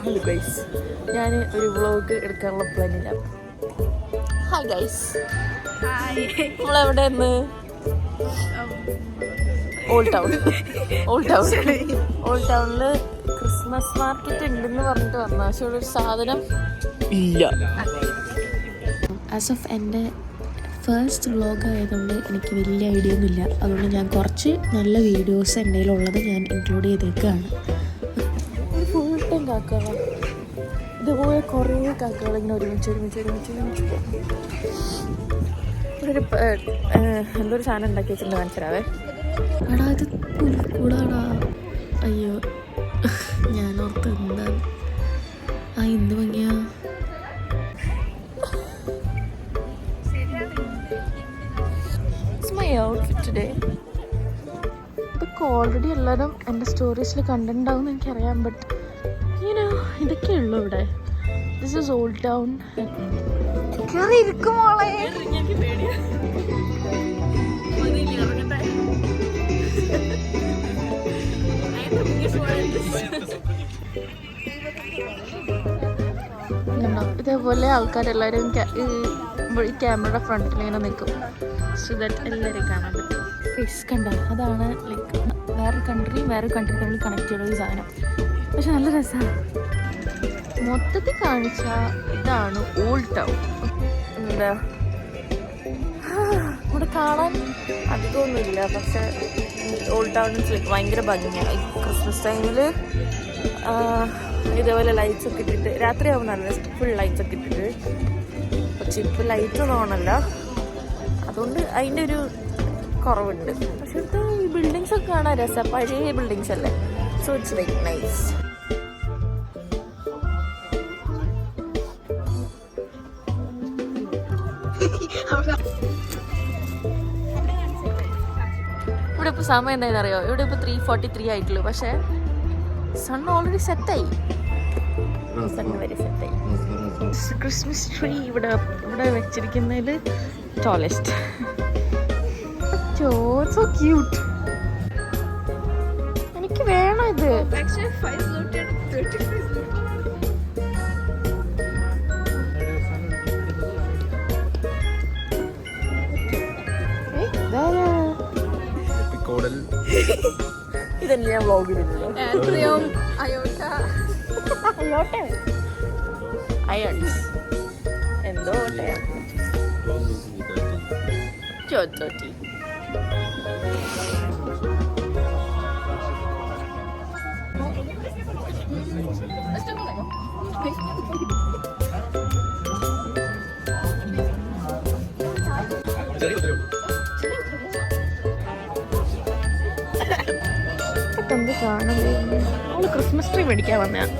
Hello guys, ഞാൻ ഒരു vlog എടുക്കാനുള്ള പ്ലാനിലാണ്. ഹായ് ഗൈസ്, നമ്മളെവിടെയെന്ന് ഓൾഡ് ടൗണിൽ ക്രിസ്മസ് മാർക്കറ്റ് ഉണ്ടെന്ന് പറഞ്ഞിട്ട് വന്ന, പക്ഷെ ഇവിടെ ഒരു സാധനം ഇല്ല. ആസ് ഓഫ് എൻ്റെ ഫസ്റ്റ് വ്ളോഗ് ആയതുകൊണ്ട് എനിക്ക് വലിയ ഐഡിയ ഒന്നുമില്ല. അതുകൊണ്ട് ഞാൻ കുറച്ച് നല്ല വീഡിയോസ് എൻ്റെ കയ്യിലുള്ളത് ഞാൻ ഇൻക്ലൂഡ് ചെയ്തേക്കാണ്. ഫുൾ ടൈം കാക്കകളാണ്, ഇതുപോലെ കുറേ കാക്കകൾ ഇങ്ങനെ ഒരുമിച്ച് ഇവിടെ എന്തൊരു സാധനം ഉണ്ടാക്കി വെച്ചിട്ടുണ്ട്, മനസ്സിലാവേ. എടാ ഇത് പുൽക്കൂടാടാ. അയ്യോ, ഞാനോർത്ത് എന്താണ് എന്ത് ഭംഗിയാ. ഇതൊക്കെ ഓൾറെഡി എല്ലാവരും എൻ്റെ സ്റ്റോറീസിൽ കണ്ടിട്ടുണ്ടാവും എനിക്കറിയാം. ബട്ട് ഇതൊക്കെ ഉള്ളു ഇവിടെ. This is old town. കയറി ഇരിക്കും മോളെ. ഇതേപോലെ ആൾക്കാരെല്ലാവരും ഈ ക്യാമറയുടെ ഫ്രണ്ടിൽ ഇങ്ങനെ നിൽക്കും. സോ ദാറ്റ് എല്ലാവരെയും കാണാൻ പറ്റും. ഫേസ് കണ്ട, അതാണ് ലൈക്ക് വേറെ കൺട്രി തമ്മിൽ കണക്ട് ചെയ്യുന്ന ഒരു സാധനം. പക്ഷെ നല്ല രസമാണ്. മൊത്തത്തിൽ കാണിച്ചാൽ ഇതാണ് ഓൾഡ് ടൗൺ. എന്താ ഇവിടെ കാണാൻ അധികമൊന്നുമില്ല, പക്ഷെ ഓൾഡ് ടൗണിൽ ഭയങ്കര ഭംഗിയാണ്. ഈ ക്രിസ്മസ് ടൈമിൽ ഇതേപോലെ ലൈറ്റ്സ് ഒക്കെ ഇട്ടിട്ട്, രാത്രിയാവും നല്ല ഫുൾ ലൈറ്റ്സ് ഒക്കെ ഇട്ടിട്ട്. പക്ഷെ ഇപ്പോൾ ലൈറ്റൊന്നും ഓണല്ല, അതുകൊണ്ട് അതിൻ്റെ ഒരു കുറവുണ്ട്. പക്ഷെ ഇത് ഈ ബിൽഡിങ്സ് ഒക്കെ കാണാൻ രസം, പഴയ ബിൽഡിങ്സ് അല്ലേ. So it's like nice. ഇവിടെ ഇപ്പോൾ സമയം എന്താണെന്ന് അറിയോ? ഇവിടെ ഇപ്പോൾ 3:43 ആയിട്ടുള്ളൂ. പക്ഷേ സൺ ഓൾറെഡി സെറ്റായി. ക്രിസ്മസ് ട്രീ ഇവിടെ വെച്ചിരിക്കുന്നതിൽ ടോളസ്റ്റ്. So cute. എനിക്ക് വേണം ഇത്. ഇതന്നെ ഞാൻ വ്ളോഗിലില്ലല്ലോ. എന്തോ ചോച്ചോട്ടി. എന്ത് കാണുന്നത്? അവള് ക്രിസ്മസ് ട്രീ മേടിക്കാൻ വന്നതാണ്.